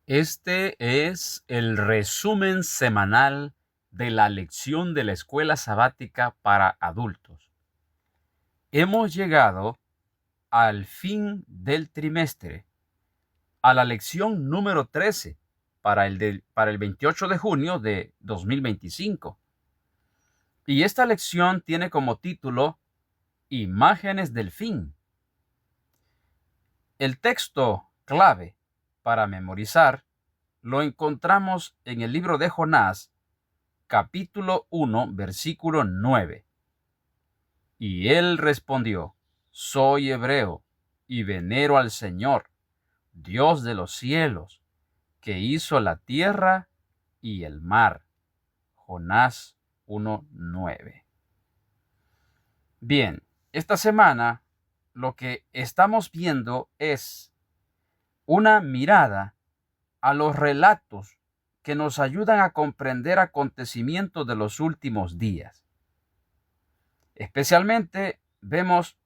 Este es el resumen semanal de la lección de la escuela sabática para adultos. Hemos llegado al fin del trimestre, a la lección número 13 para el 28 de junio de 2025. Y esta lección tiene como título Imágenes del fin. El texto clave para memorizar lo encontramos en el libro de Jonás, capítulo 1, versículo 9. Y él respondió: Soy hebreo y venero al Señor, Dios de los cielos, que hizo la tierra y el mar. Jonás 1:9. Bien, esta semana lo que estamos viendo es una mirada a los relatos que nos ayudan a comprender acontecimientos de los últimos días. Especialmente vemos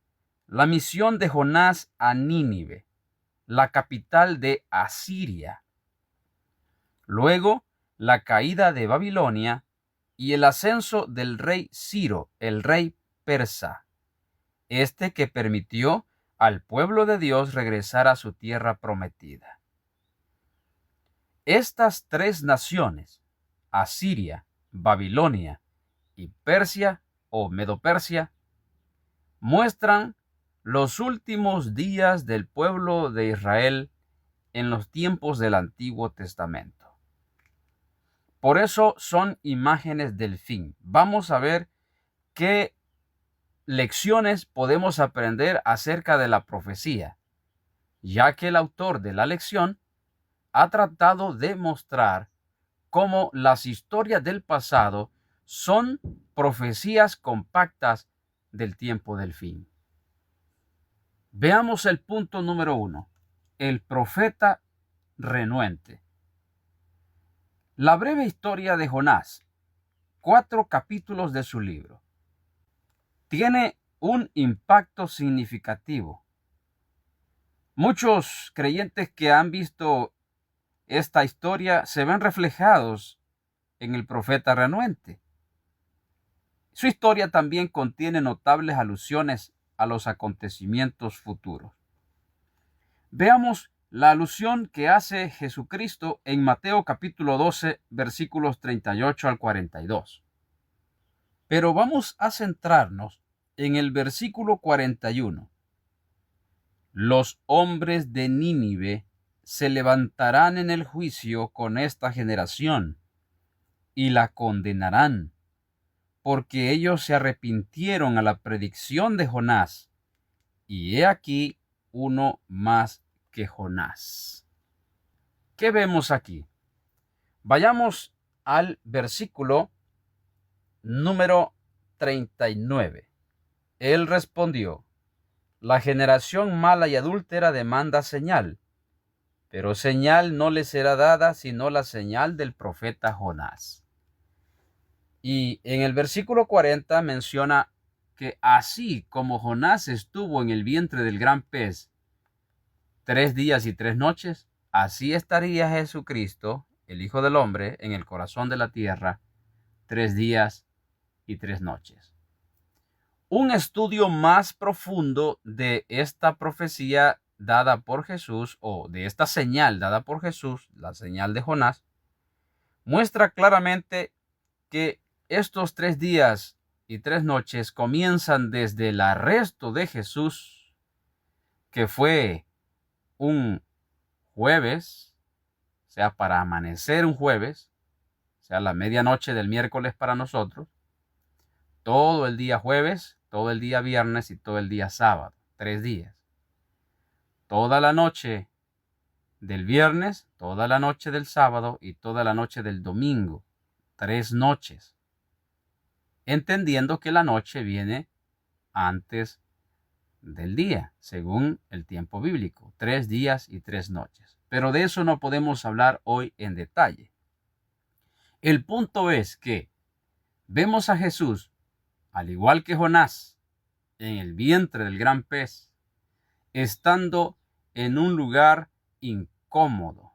la misión de Jonás a Nínive, la capital de Asiria. Luego, la caída de Babilonia y el ascenso del rey Ciro, el rey persa, que permitió al pueblo de Dios regresar a su tierra prometida. Estas tres naciones, Asiria, Babilonia y Persia o Medo-Persia, muestran los últimos días del pueblo de Israel en los tiempos del Antiguo Testamento. Por eso son imágenes del fin. Vamos a ver qué lecciones podemos aprender acerca de la profecía, ya que el autor de la lección ha tratado de mostrar cómo las historias del pasado son profecías compactas del tiempo del fin. Veamos el punto número 1. El profeta renuente. La breve historia de Jonás, 4 capítulos de su libro, tiene un impacto significativo. Muchos creyentes que han visto esta historia se ven reflejados en el profeta renuente. Su historia también contiene notables alusiones a los acontecimientos futuros. Veamos la alusión que hace Jesucristo en Mateo capítulo 12, versículos 38 al 42. Pero vamos a centrarnos en el versículo 41. Los hombres de Nínive se levantarán en el juicio con esta generación y la condenarán, porque ellos se arrepintieron a la predicción de Jonás, y he aquí uno más que Jonás. ¿Qué vemos aquí? Vayamos al versículo número 39. Él respondió: La generación mala y adúltera demanda señal, pero señal no le será dada sino la señal del profeta Jonás. Y en el versículo 40 menciona que así como Jonás estuvo en el vientre del gran pez 3 días y 3 noches, así estaría Jesucristo, el Hijo del Hombre, en el corazón de la tierra 3 días y 3 noches. Un estudio más profundo de esta profecía dada por Jesús, o de esta señal dada por Jesús, la señal de Jonás, muestra claramente que estos 3 días y 3 noches comienzan desde el arresto de Jesús, que fue un jueves, o sea, para amanecer un jueves, o sea, la medianoche del miércoles para nosotros, todo el día jueves, todo el día viernes y todo el día sábado, 3 días. Toda la noche del viernes, toda la noche del sábado y toda la noche del domingo, 3 noches. Entendiendo que la noche viene antes del día, según el tiempo bíblico, 3 días y 3 noches. Pero de eso no podemos hablar hoy en detalle. El punto es que vemos a Jesús, al igual que Jonás, en el vientre del gran pez, estando en un lugar incómodo,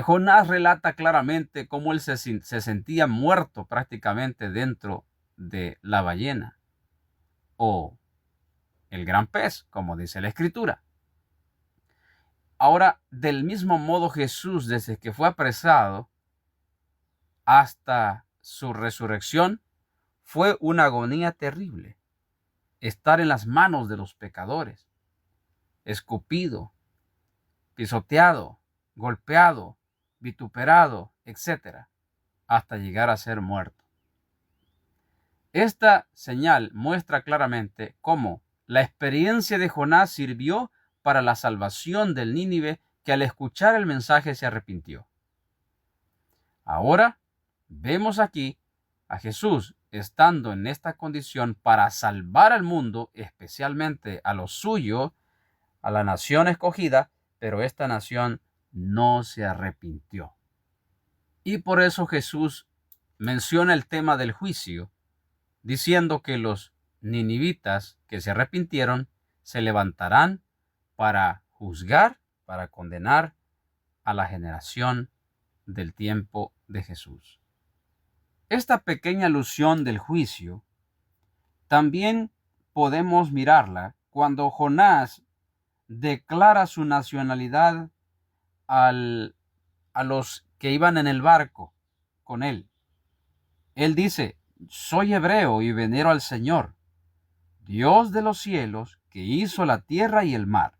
Jonás relata claramente cómo él se sentía muerto prácticamente dentro de la ballena o el gran pez, como dice la Escritura. Ahora, del mismo modo, Jesús, desde que fue apresado hasta su resurrección, fue una agonía terrible. Estar en las manos de los pecadores, escupido, pisoteado, golpeado, vituperado, etc., hasta llegar a ser muerto. Esta señal muestra claramente cómo la experiencia de Jonás sirvió para la salvación del Nínive, que al escuchar el mensaje se arrepintió. Ahora vemos aquí a Jesús estando en esta condición para salvar al mundo, especialmente a lo suyo, a la nación escogida, pero esta nación no se arrepintió. Y por eso Jesús menciona el tema del juicio, diciendo que los ninivitas que se arrepintieron se levantarán para juzgar, para condenar a la generación del tiempo de Jesús. Esta pequeña alusión del juicio también podemos mirarla cuando Jonás declara su nacionalidad a los que iban en el barco con él. Él dice: soy hebreo y venero al Señor, Dios de los cielos, que hizo la tierra y el mar.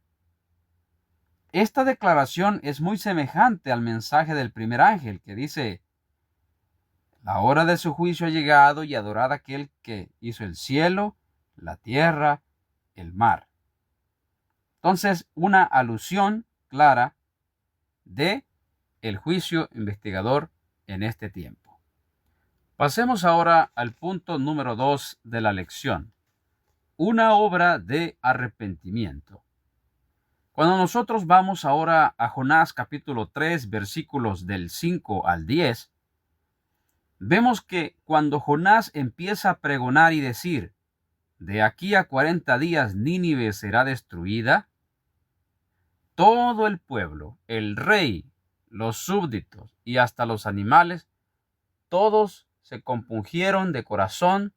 Esta declaración es muy semejante al mensaje del primer ángel, que dice: la hora de su juicio ha llegado, y adorad a aquel que hizo el cielo, la tierra, el mar. Entonces, una alusión clara de el juicio investigador en este tiempo. Pasemos ahora al punto número 2 de la lección: una obra de arrepentimiento. Cuando nosotros vamos ahora a Jonás capítulo 3, versículos del 5 al 10, vemos que cuando Jonás empieza a pregonar y decir: de aquí a 40 días Nínive será destruida, todo el pueblo, el rey, los súbditos y hasta los animales, todos se compungieron de corazón,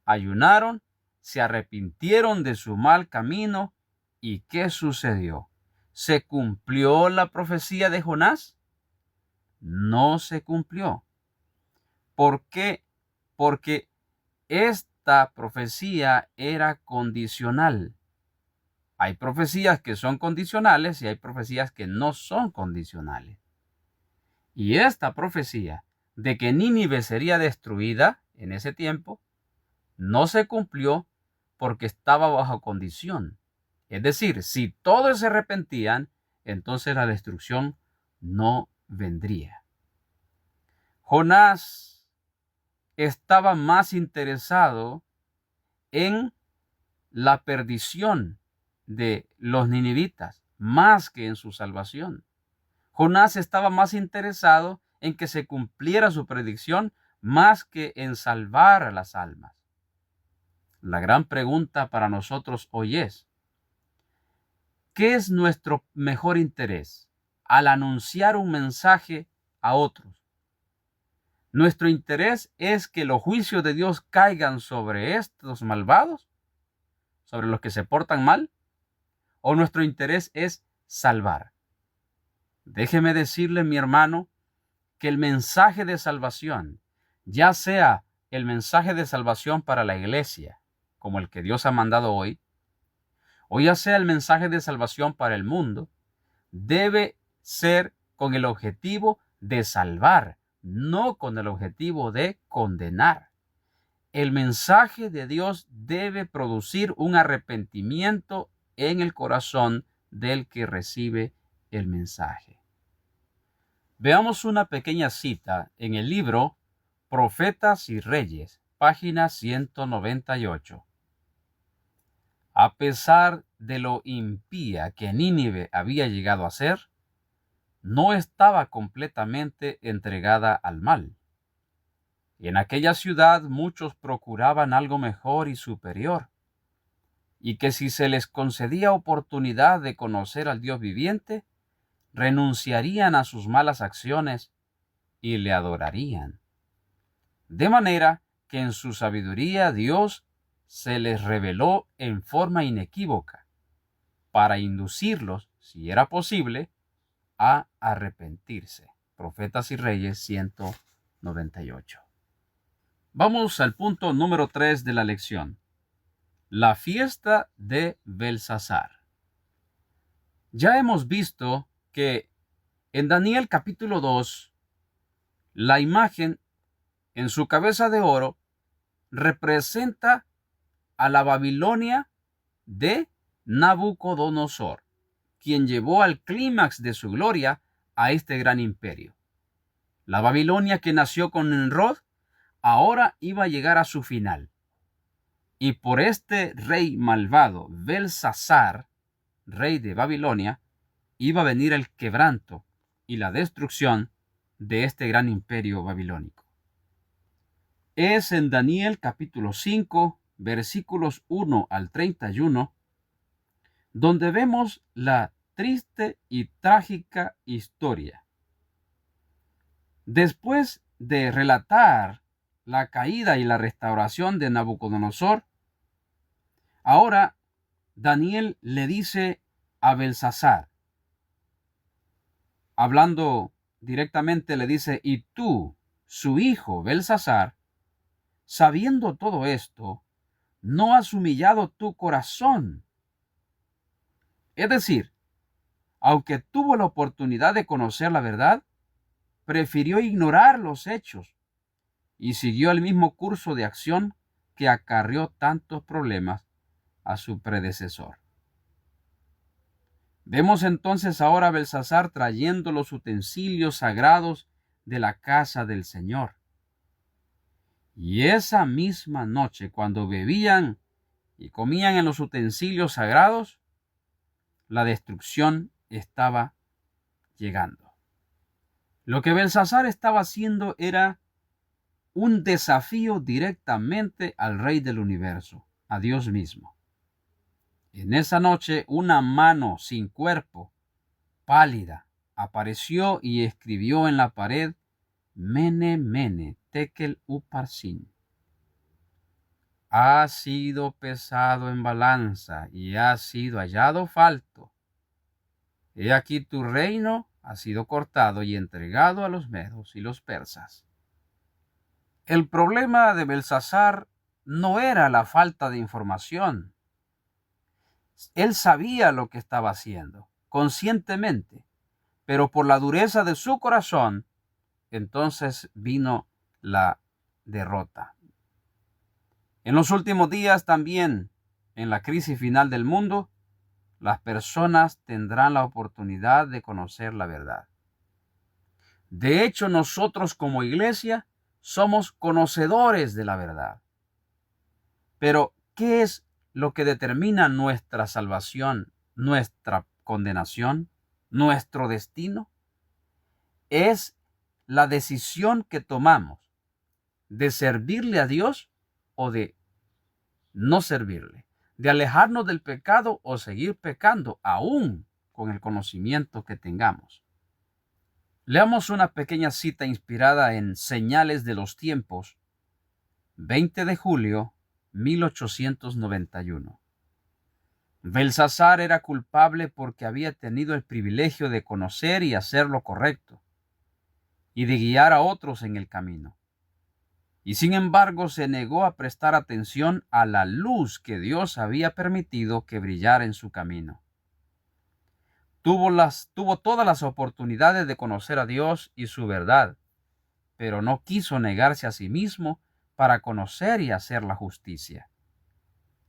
ayunaron, se arrepintieron de su mal camino. ¿Y qué sucedió? ¿Se cumplió la profecía de Jonás? No se cumplió. ¿Por qué? Porque esta profecía era condicional. Hay profecías que son condicionales y hay profecías que no son condicionales. Y esta profecía de que Nínive sería destruida en ese tiempo no se cumplió porque estaba bajo condición. Es decir, si todos se arrepentían, entonces la destrucción no vendría. Jonás estaba más interesado en la perdición de los ninivitas más que en su salvación. Jonás estaba más interesado en que se cumpliera su predicción más que en salvar a las almas. La gran pregunta para nosotros hoy es: ¿qué es nuestro mejor interés al anunciar un mensaje a otros? ¿Nuestro interés es que los juicios de Dios caigan sobre estos malvados, sobre los que se portan mal? ¿O nuestro interés es salvar? Déjeme decirle, mi hermano, que el mensaje de salvación, ya sea el mensaje de salvación para la iglesia, como el que Dios ha mandado hoy, o ya sea el mensaje de salvación para el mundo, debe ser con el objetivo de salvar, no con el objetivo de condenar. El mensaje de Dios debe producir un arrepentimiento en el corazón del que recibe el mensaje. Veamos una pequeña cita en el libro Profetas y Reyes, página 198. A pesar de lo impía que Nínive había llegado a ser, no estaba completamente entregada al mal. En aquella ciudad muchos procuraban algo mejor y superior, y que si se les concedía oportunidad de conocer al Dios viviente, renunciarían a sus malas acciones y le adorarían. De manera que en su sabiduría Dios se les reveló en forma inequívoca para inducirlos, si era posible, a arrepentirse. Profetas y Reyes 198. Vamos al punto número 3 de la lección. La fiesta de Belsasar. Ya hemos visto que en Daniel capítulo 2, la imagen en su cabeza de oro representa a la Babilonia de Nabucodonosor, quien llevó al clímax de su gloria a este gran imperio. La Babilonia que nació con Nimrod ahora iba a llegar a su final. Y por este rey malvado, Belsasar, rey de Babilonia, iba a venir el quebranto y la destrucción de este gran imperio babilónico. Es en Daniel capítulo 5, versículos 1 al 31, donde vemos la triste y trágica historia. Después de relatar la caída y la restauración de Nabucodonosor, ahora Daniel le dice a Belsasar, hablando directamente, le dice: y tú, su hijo Belsasar, sabiendo todo esto, ¿no has humillado tu corazón? Es decir, aunque tuvo la oportunidad de conocer la verdad, prefirió ignorar los hechos y siguió el mismo curso de acción que acarreó tantos problemas a su predecesor. Vemos entonces ahora a Belsasar trayendo los utensilios sagrados de la casa del Señor. Y esa misma noche, cuando bebían y comían en los utensilios sagrados, la destrucción estaba llegando. Lo que Belsasar estaba haciendo era un desafío directamente al Rey del Universo, a Dios mismo. En esa noche, una mano sin cuerpo, pálida, apareció y escribió en la pared: Mene, Mene, Tekel Uparsin. Ha sido pesado en balanza y ha sido hallado falto. He aquí tu reino ha sido cortado y entregado a los medos y los persas. El problema de Belsasar no era la falta de información. Él sabía lo que estaba haciendo, conscientemente, pero por la dureza de su corazón, entonces vino la derrota. En los últimos días también, en la crisis final del mundo, las personas tendrán la oportunidad de conocer la verdad. De hecho, nosotros como iglesia somos conocedores de la verdad. Pero, ¿qué es lo que determina nuestra salvación, nuestra condenación, nuestro destino? Es la decisión que tomamos de servirle a Dios o de no servirle, de alejarnos del pecado o seguir pecando, aún con el conocimiento que tengamos. Leamos una pequeña cita inspirada en Señales de los Tiempos, 20 de julio 1891. Belsasar era culpable porque había tenido el privilegio de conocer y hacer lo correcto, y de guiar a otros en el camino. Y sin embargo se negó a prestar atención a la luz que Dios había permitido que brillara en su camino. Tuvo todas las oportunidades de conocer a Dios y su verdad, pero no quiso negarse a sí mismo para conocer y hacer la justicia.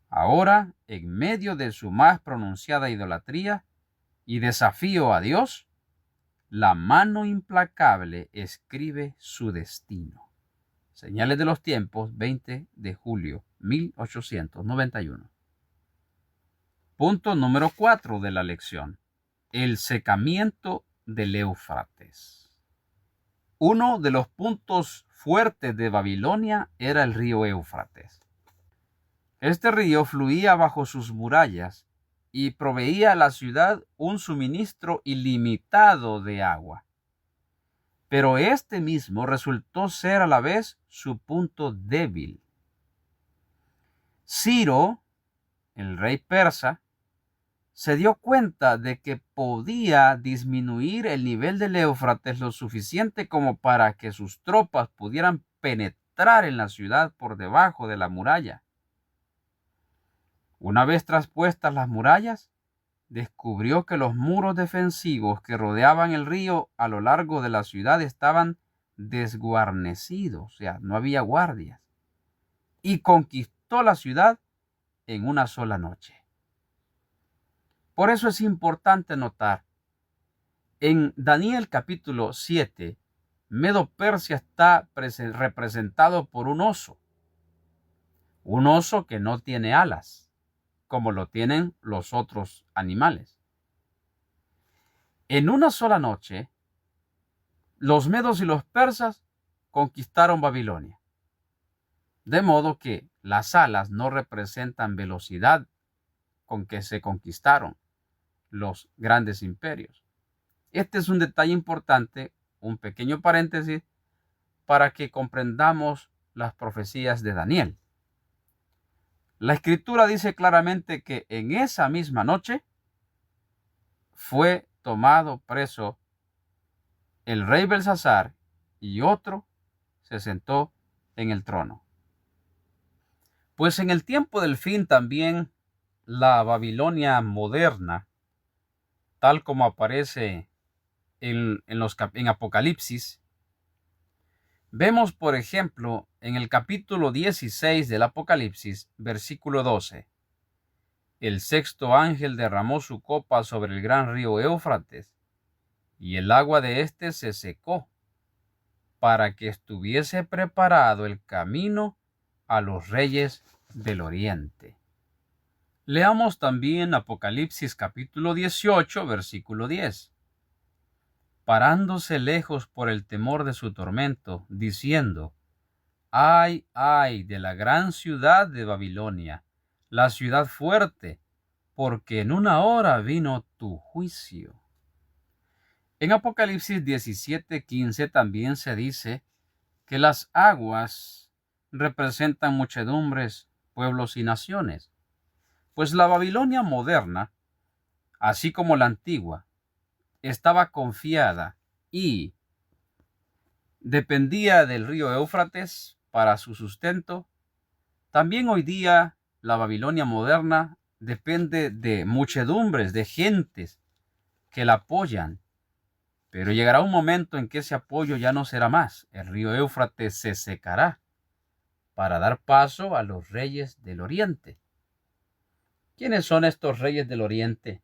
Ahora, en medio de su más pronunciada idolatría y desafío a Dios, la mano implacable escribe su destino. Señales de los Tiempos, 20 de julio 1891. Punto número 4 de la lección: el secamiento del Éufrates. Uno de los puntos fuertes de Babilonia era el río Éufrates. Este río fluía bajo sus murallas y proveía a la ciudad un suministro ilimitado de agua. Pero este mismo resultó ser a la vez su punto débil. Ciro, el rey persa, se dio cuenta de que podía disminuir el nivel del Éufrates lo suficiente como para que sus tropas pudieran penetrar en la ciudad por debajo de la muralla. Una vez traspuestas las murallas, descubrió que los muros defensivos que rodeaban el río a lo largo de la ciudad estaban desguarnecidos, o sea, no había guardias, y conquistó la ciudad en una sola noche. Por eso es importante notar, en Daniel capítulo 7, Medo Persia está representado por un oso que no tiene alas, como lo tienen los otros animales. En una sola noche, los medos y los persas conquistaron Babilonia. De modo que las alas no representan velocidad con que se conquistaron los grandes imperios. Este es un detalle importante, un pequeño paréntesis, para que comprendamos las profecías de Daniel. La escritura dice claramente que en esa misma noche fue tomado preso el rey Belsasar y otro se sentó en el trono. Pues en el tiempo del fin también la Babilonia moderna, tal como aparece en Apocalipsis, vemos, por ejemplo, en el capítulo 16 del Apocalipsis, versículo 12, el sexto ángel derramó su copa sobre el gran río Éufrates, y el agua de éste se secó, para que estuviese preparado el camino a los reyes del oriente. Leamos también Apocalipsis capítulo 18, versículo 10. Parándose lejos por el temor de su tormento, diciendo: ay, ay de la gran ciudad de Babilonia, la ciudad fuerte, porque en una hora vino tu juicio. En Apocalipsis 17:15 también se dice que las aguas representan muchedumbres, pueblos y naciones. Pues la Babilonia moderna, así como la antigua, estaba confiada y dependía del río Éufrates para su sustento. También hoy día la Babilonia moderna depende de muchedumbres, de gentes que la apoyan. Pero llegará un momento en que ese apoyo ya no será más. El río Éufrates se secará para dar paso a los reyes del oriente. ¿Quiénes son estos reyes del oriente?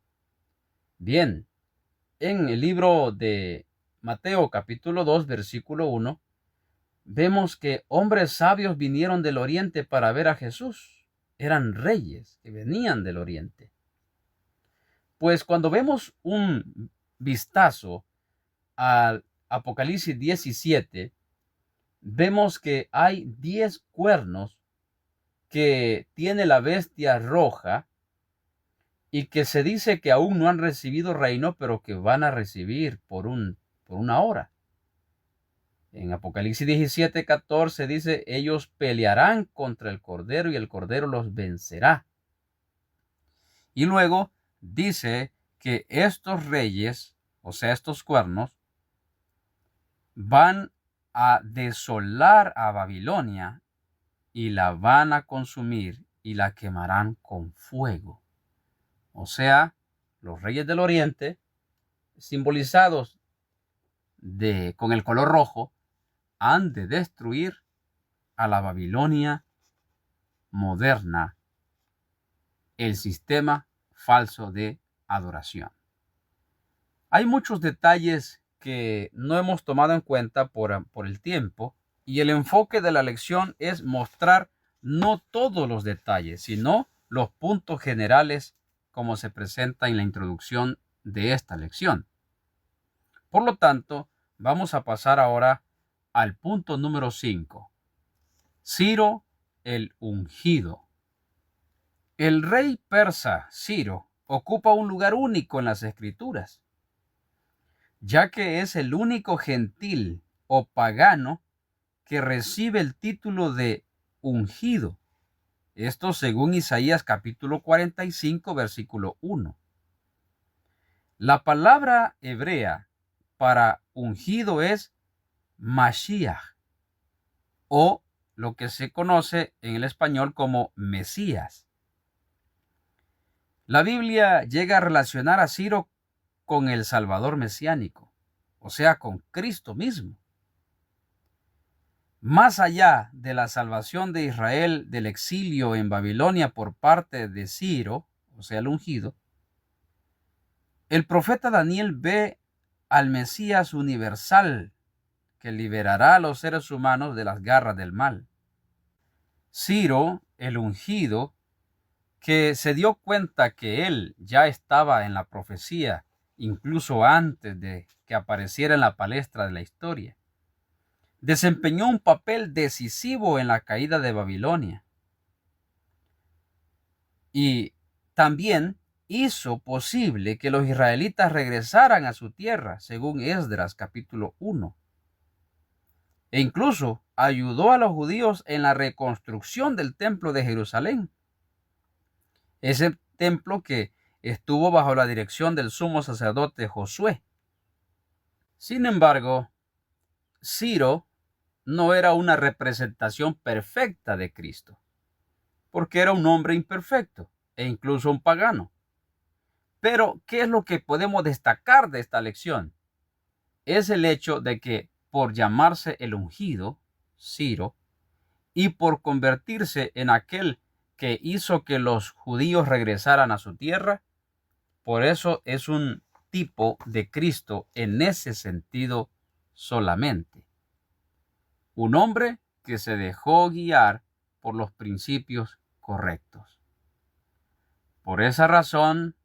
Bien, en el libro de Mateo capítulo 2, versículo 1, vemos que hombres sabios vinieron del oriente para ver a Jesús. Eran reyes que venían del oriente. Pues cuando vemos un vistazo al Apocalipsis 17, vemos que hay 10 cuernos que tiene la bestia roja y que se dice que aún no han recibido reino, pero que van a recibir por una hora. En Apocalipsis 17:14 dice: ellos pelearán contra el Cordero y el Cordero los vencerá. Y luego dice que estos reyes, o sea, estos cuernos, van a desolar a Babilonia y la van a consumir y la quemarán con fuego. O sea, los reyes del oriente, simbolizados con el color rojo, han de destruir a la Babilonia moderna, el sistema falso de adoración. Hay muchos detalles que no hemos tomado en cuenta por el tiempo, y el enfoque de la lección es mostrar no todos los detalles, sino los puntos generales como se presenta en la introducción de esta lección. Por lo tanto, vamos a pasar ahora al punto número 5. Ciro el ungido. El rey persa Ciro ocupa un lugar único en las Escrituras, ya que es el único gentil o pagano que recibe el título de ungido. Esto según Isaías capítulo 45, versículo 1. La palabra hebrea para ungido es Mashiach, o lo que se conoce en el español como Mesías. La Biblia llega a relacionar a Ciro con el Salvador mesiánico, o sea, con Cristo mismo. Más allá de la salvación de Israel del exilio en Babilonia por parte de Ciro, o sea, el ungido, el profeta Daniel ve al Mesías universal que liberará a los seres humanos de las garras del mal. Ciro, el ungido, que se dio cuenta que él ya estaba en la profecía incluso antes de que apareciera en la palestra de la historia, desempeñó un papel decisivo en la caída de Babilonia y también hizo posible que los israelitas regresaran a su tierra, según Esdras capítulo 1. E incluso ayudó a los judíos en la reconstrucción del templo de Jerusalén. Ese templo que estuvo bajo la dirección del sumo sacerdote Josué. Sin embargo, Ciro no era una representación perfecta de Cristo, porque era un hombre imperfecto e incluso un pagano. Pero, ¿qué es lo que podemos destacar de esta lección? Es el hecho de que por llamarse el ungido, Ciro, y por convertirse en aquel que hizo que los judíos regresaran a su tierra, por eso es un tipo de Cristo en ese sentido solamente. Un hombre que se dejó guiar por los principios correctos. Por esa razón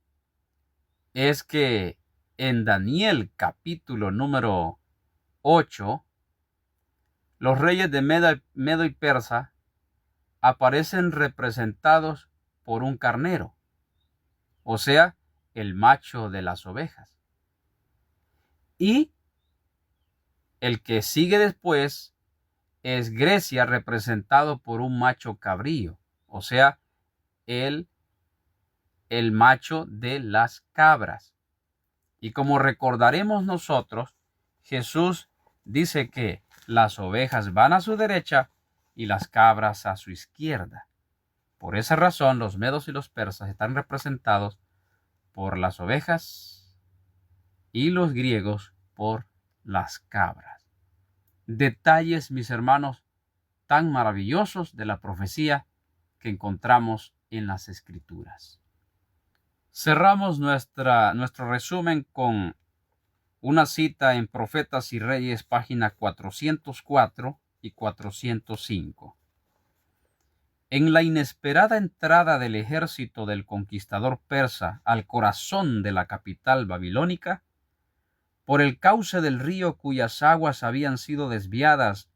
es que en Daniel capítulo número 8, los reyes de Medo y Persa aparecen representados por un carnero, o sea, el macho de las ovejas. Y el que sigue después es Grecia, representado por un macho cabrío, o sea, el macho de las cabras. Y como recordaremos nosotros, Jesús dice que las ovejas van a su derecha y las cabras a su izquierda. Por esa razón, los medos y los persas están representados por las ovejas y los griegos por las cabras. Detalles, mis hermanos, tan maravillosos de la profecía que encontramos en las Escrituras. Cerramos nuestro resumen con una cita en Profetas y Reyes, página 404 y 405. En la inesperada entrada del ejército del conquistador persa al corazón de la capital babilónica, por el cauce del río cuyas aguas habían sido desviadas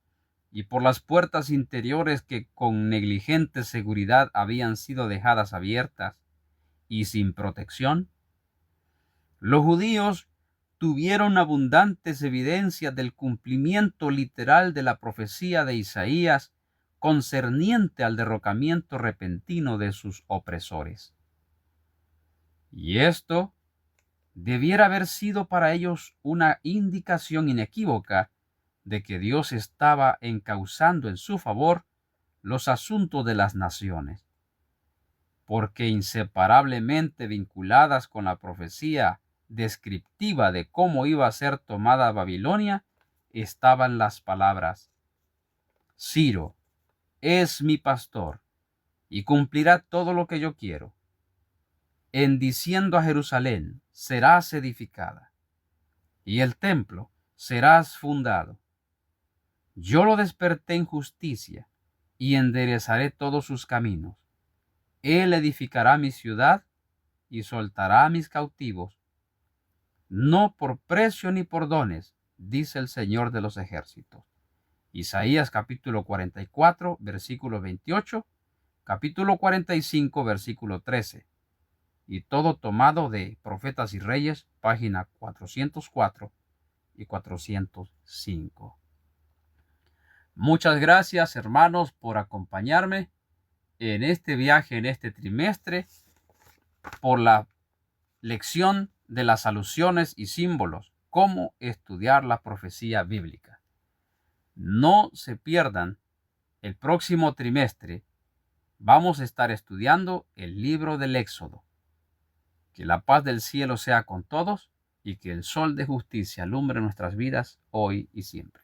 y por las puertas interiores que con negligente seguridad habían sido dejadas abiertas y sin protección, los judíos tuvieron abundantes evidencias del cumplimiento literal de la profecía de Isaías concerniente al derrocamiento repentino de sus opresores. Y esto debiera haber sido para ellos una indicación inequívoca de que Dios estaba encauzando en su favor los asuntos de las naciones, porque inseparablemente vinculadas con la profecía descriptiva de cómo iba a ser tomada Babilonia estaban las palabras: Ciro es mi pastor y cumplirá todo lo que yo quiero. En diciendo a Jerusalén, serás edificada, y el templo serás fundado. Yo lo desperté en justicia, y enderezaré todos sus caminos. Él edificará mi ciudad, y soltará a mis cautivos, no por precio ni por dones, dice el Señor de los ejércitos. Isaías capítulo 44, versículo 28, capítulo 45, versículo 13. y todo tomado de Profetas y Reyes, página 404 y 405. Muchas gracias, hermanos, por acompañarme en este viaje, en este trimestre, por la lección de las alusiones y símbolos, cómo estudiar la profecía bíblica. No se pierdan el próximo trimestre. Vamos a estar estudiando el libro del Éxodo. Que la paz del cielo sea con todos y que el sol de justicia alumbre nuestras vidas hoy y siempre.